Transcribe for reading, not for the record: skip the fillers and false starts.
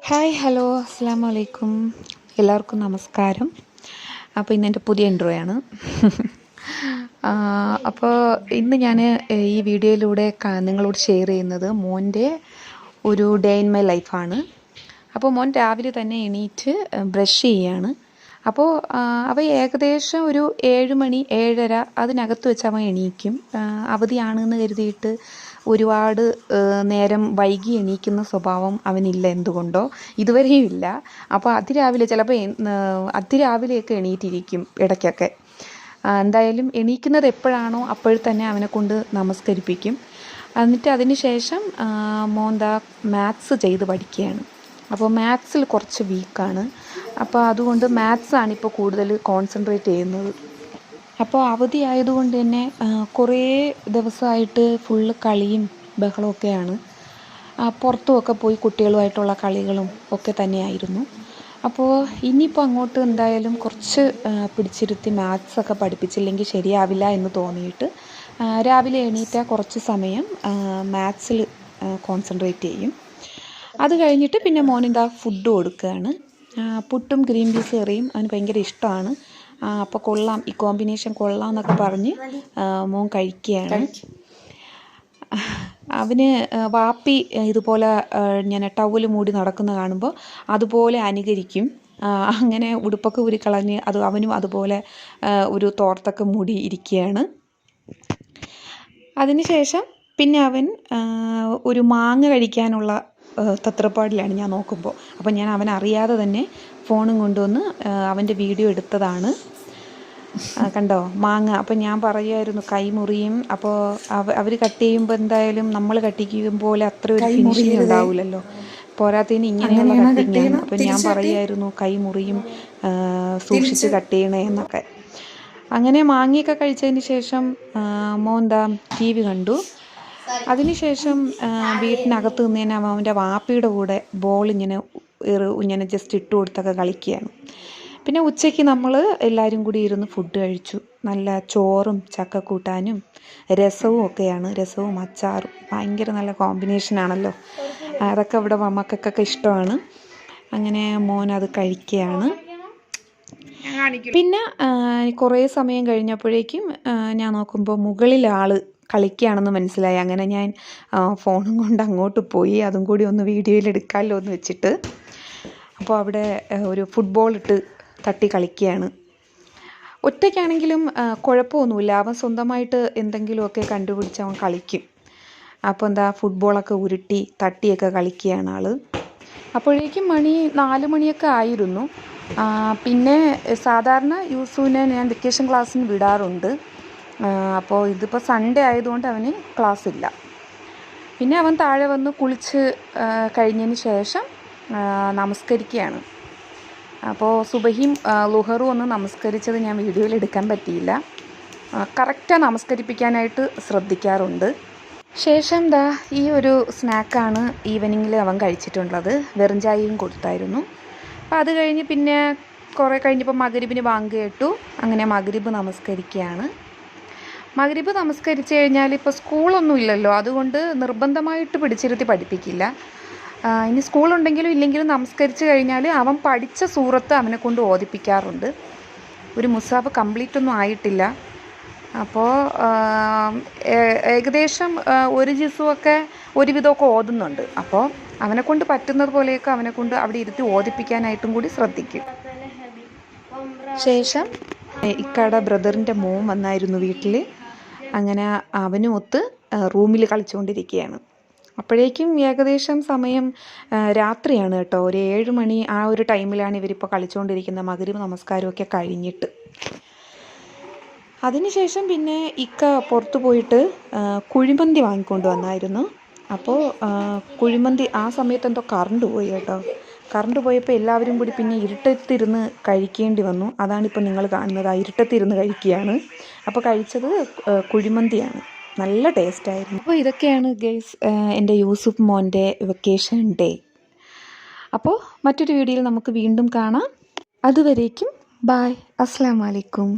Hi hello അസ്സാം വലൈക്കും എല്ലാവർക്കും നമസ്കാരം. അപ്പോൾ ഇന്ന് എൻ്റെ പുതിയ ഇൻട്രോയാണ്. അപ്പോൾ ഇന്ന് ഞാൻ ഈ വീഡിയോയിലൂടെ നിങ്ങളോട് ഷെയർ ചെയ്യുന്നത് മോൻ്റെ ഒരു ഡേ ഇൻ മൈ ലൈഫാണ്. അപ്പോൾ മോൻ രാവിലെ തന്നെ എണീറ്റ് ബ്രഷ് ചെയ്യാണ്. അപ്പോൾ അവ ഏകദേശം ഒരു 7 മണി 7:30 അതിനകത്ത് വെച്ച് അവൻ എണീക്കും. അവധിയാണെന്ന് കരുതിയിട്ട് ഒരുപാട് നേരം വൈകി എണീക്കുന്ന സ്വഭാവം അവനില്ല, എന്തുകൊണ്ടോ ഇതുവരെയും ഇല്ല. അപ്പോൾ അതിരാവിലെ ചിലപ്പോൾ അതിരാവിലെയൊക്കെ എണീറ്റിരിക്കും ഇടയ്ക്കൊക്കെ. എന്തായാലും എണീക്കുന്നത് എപ്പോഴാണോ അപ്പോൾ തന്നെ അവനെ കൊണ്ട് നമസ്കരിപ്പിക്കും. എന്നിട്ട് അതിന് ശേഷം മോന്താ മാത്സ് ചെയ്ത് പഠിക്കുകയാണ്. അപ്പോൾ മാത്സിൽ കുറച്ച് വീക്കാണ്. അപ്പോൾ അതുകൊണ്ട് മാത്സാണ് ഇപ്പോൾ കൂടുതൽ കോൺസെൻട്രേറ്റ് ചെയ്യുന്നത്. അപ്പോൾ അവധി ആയതുകൊണ്ട് തന്നെ കുറേ ദിവസമായിട്ട് ഫുള്ള് കളിയും ബഹളമൊക്കെയാണ്. പുറത്തുമൊക്കെ പോയി കുട്ടികളുമായിട്ടുള്ള കളികളും ഒക്കെ തന്നെയായിരുന്നു. അപ്പോൾ ഇനിയിപ്പോൾ അങ്ങോട്ട് എന്തായാലും കുറച്ച് പിടിച്ചിരുത്തി മാത്സൊക്കെ പഠിപ്പിച്ചില്ലെങ്കിൽ ശരിയാവില്ല എന്ന് തോന്നിയിട്ട് രാവിലെ എണീറ്റാൽ കുറച്ച് സമയം മാത്സിൽ കോൺസെൻട്രേറ്റ് ചെയ്യും. അത് കഴിഞ്ഞിട്ട് പിന്നെ മോനിതാ ഫുഡ് കൊടുക്കുകയാണ്. പുട്ടും ഗ്രീൻ പീസ് കറിയും അവന് ഭയങ്കര ഇഷ്ടമാണ്. അപ്പോൾ കൊള്ളാം, ഈ കോമ്പിനേഷൻ കൊള്ളാം എന്നൊക്കെ പറഞ്ഞ് മോൻ കഴിക്കുകയാണ്. അവന് വാപ്പി ഇതുപോലെ ഞാൻ ടവല് മൂടി നടക്കുന്ന കാണുമ്പോൾ അതുപോലെ അനുകരിക്കും. അങ്ങനെ ഉടുപ്പൊക്കെ ഊരിക്കളഞ്ഞ് അവനും അതുപോലെ ഒരു തോർത്തൊക്കെ മൂടി ഇരിക്കുകയാണ്. അതിനുശേഷം പിന്നെ അവൻ ഒരു മാങ്ങ കഴിക്കാനുള്ള തത്രപ്പാടിലാണ് ഞാൻ നോക്കുമ്പോൾ. അപ്പോൾ ഞാൻ അവനറിയാതെ തന്നെ ഫോണും കൊണ്ടുവന്ന് അവൻ്റെ വീഡിയോ എടുത്തതാണ്. കണ്ടോ മാങ്ങ. അപ്പോൾ ഞാൻ പറയുമായിരുന്നു കൈ മുറിയും. അപ്പോൾ അവർ കട്ട് ചെയ്യുമ്പോൾ എന്തായാലും നമ്മൾ കട്ടിക്കും പോലെ അത്ര ഒരു ഫിനിഷിങ് ഉണ്ടാവില്ലല്ലോ. പോരാത്തതിന് ഇങ്ങനെയുള്ള കട്ടിങ്ങാണ്. അപ്പോൾ ഞാൻ പറയുമായിരുന്നു കൈ മുറിയും, സൂക്ഷിച്ച് കട്ട് ചെയ്യണേ എന്നൊക്കെ. അങ്ങനെ മാങ്ങയൊക്കെ കഴിച്ചതിന് ശേഷം മോന്താ TV കണ്ടു. അതിനുശേഷം വീട്ടിനകത്ത് നിന്ന് തന്നെ അവൻ്റെ വാപ്പിയുടെ കൂടെ ബോൾ ഇങ്ങനെ ജസ്റ്റ് ഇട്ട് കൊടുത്തൊക്കെ കളിക്കുകയാണ്. പിന്നെ ഉച്ചയ്ക്ക് നമ്മൾ എല്ലാവരും കൂടി ഇരുന്ന് ഫുഡ് കഴിച്ചു. നല്ല ചോറും ചക്കക്കൂട്ടാനും രസവും ഒക്കെയാണ്. രസവും അച്ചാറും ഭയങ്കര നല്ല കോമ്പിനേഷനാണല്ലോ. അതൊക്കെ ഇവിടെ മക്കൾക്കൊക്കെ ഇഷ്ടമാണ്. അങ്ങനെ മോൻ അത് കഴിക്കുകയാണ്. പിന്നെ കുറേ സമയം കഴിഞ്ഞപ്പോഴേക്കും ഞാൻ നോക്കുമ്പോൾ മുകളിൽ ആൾ കളിക്കുകയാണെന്ന് മനസ്സിലായി. അങ്ങനെ ഞാൻ ഫോണും കൊണ്ട് അങ്ങോട്ട് പോയി. അതും കൂടി ഒന്ന് വീഡിയോയിൽ എടുക്കാമല്ലോ എന്ന് വെച്ചിട്ട്. അപ്പോൾ അവിടെ ഒരു ഫുട്ബോൾ ഇട്ട് തട്ടി കളിക്കുകയാണ്. ഒറ്റയ്ക്കാണെങ്കിലും കുഴപ്പമൊന്നുമില്ല. അവൻ സ്വന്തമായിട്ട് എന്തെങ്കിലുമൊക്കെ കണ്ടുപിടിച്ച് അവൻ കളിക്കും. അപ്പോൾ ഫുട്ബോളൊക്കെ ഉരുട്ടി തട്ടിയൊക്കെ കളിക്കുകയാണ് ആൾ. അപ്പോഴേക്കും മണി 4 മണിയൊക്കെ ആയിരുന്നു. പിന്നെ സാധാരണ യൂസുവിനെ ഞാൻ വെക്കേഷൻ ക്ലാസ്സിന് വിടാറുണ്ട്. അപ്പോൾ ഇതിപ്പോൾ സൺഡേ ആയതുകൊണ്ട് അവന് ക്ലാസ് ഇല്ല. പിന്നെ അവൻ താഴെ വന്ന് കുളിച്ച് കഴിഞ്ഞതിന് ശേഷം നമസ്കരിക്കുകയാണ്. അപ്പോൾ സുബഹിയും ലുഹറും ഒന്ന് നമസ്കരിച്ചത് ഞാൻ വീഡിയോയിൽ എടുക്കാൻ പറ്റിയില്ല. കറക്റ്റാണ് നമസ്കരിപ്പിക്കാനായിട്ട് ശ്രദ്ധിക്കാറുണ്ട്. ശേഷം ഈ ഒരു സ്നാക്കാണ് ഈവനിങ്ങിൽ അവൻ കഴിച്ചിട്ടുള്ളത്. വെറും ചായയും കൊടുത്തായിരുന്നു. അപ്പോൾ അത് കഴിഞ്ഞ് പിന്നെ കുറേ കഴിഞ്ഞപ്പോൾ മഗ്‌രിബിന് ബാങ്ക് കേട്ടു. അങ്ങനെ മഗ്‌രിബ് നമസ്കരിക്കുകയാണ്. മഗ്‌രിബ് നമസ്കരിച്ച് കഴിഞ്ഞാൽ ഇപ്പോൾ സ്കൂളൊന്നും ഇല്ലല്ലോ, അതുകൊണ്ട് നിർബന്ധമായിട്ട് പിടിച്ചിരുത്തി പഠിപ്പിക്കില്ല. ഇനി സ്കൂളുണ്ടെങ്കിലും ഇല്ലെങ്കിലും നമസ്കരിച്ച് കഴിഞ്ഞാൽ അവൻ പഠിച്ച സൂറത്ത് അവനെ കൊണ്ട് ഓതിപ്പിക്കാറുണ്ട്. ഒരു മുസാഫ് കംപ്ലീറ്റ് ഒന്നും ആയിട്ടില്ല. അപ്പോൾ ഏകദേശം ഒരു ജിസുമൊക്കെ ഒരുവിധമൊക്കെ ഓതുന്നുണ്ട്. അപ്പോൾ അവനെക്കൊണ്ട് പറ്റുന്നത് പോലെയൊക്കെ അവനെക്കൊണ്ട് അവിടെ ഇരുത്തി ഓതിപ്പിക്കാനായിട്ടും കൂടി ശ്രദ്ധിക്കും. ശേഷം ഇക്കയുടെ ബ്രദറിൻ്റെ മോൻ വന്നായിരുന്നു വീട്ടിൽ. അങ്ങനെ അവനും ഒത്ത് റൂമിൽ കളിച്ചുകൊണ്ടിരിക്കുകയാണ്. അപ്പോഴേക്കും ഏകദേശം സമയം രാത്രിയാണ് കേട്ടോ. ഒരു 7 മണി ആ ഒരു ടൈമിലാണ് ഇവരിപ്പോൾ കളിച്ചുകൊണ്ടിരിക്കുന്നത്. മഗ്‌രിബ് നമസ്കാരമൊക്കെ കഴിഞ്ഞിട്ട്. അതിനുശേഷം പിന്നെ ഇക്ക പുറത്തു പോയിട്ട് കുഴിമന്തി വാങ്ങിക്കൊണ്ട് വന്നായിരുന്നു. അപ്പോൾ കുഴിമന്തി ആ സമയത്ത് എന്തോ കറണ്ട് പോയി കേട്ടോ. കറണ്ട് പോയപ്പോൾ എല്ലാവരും കൂടി പിന്നെ ഇരുട്ടത്തിരുന്ന് കഴിക്കേണ്ടി വന്നു. അതാണിപ്പോൾ നിങ്ങൾ കാണുന്നത്. ആ ഇരുട്ടത്തിരുന്ന് കഴിക്കുകയാണ്. അപ്പോൾ കഴിച്ചത് കുഴിമന്തിയാണ്. നല്ല ടേസ്റ്റായിരുന്നു. അപ്പോൾ ഇതൊക്കെയാണ് ഗൈസ് എൻ്റെ യൂസുഫ് മോൻ്റെ വെക്കേഷൻ ഡേ. അപ്പോൾ മറ്റൊരു വീഡിയോയിൽ നമുക്ക് വീണ്ടും കാണാം. അതുവരേക്കും ബായ്. അസ്സലാമു അലൈക്കും.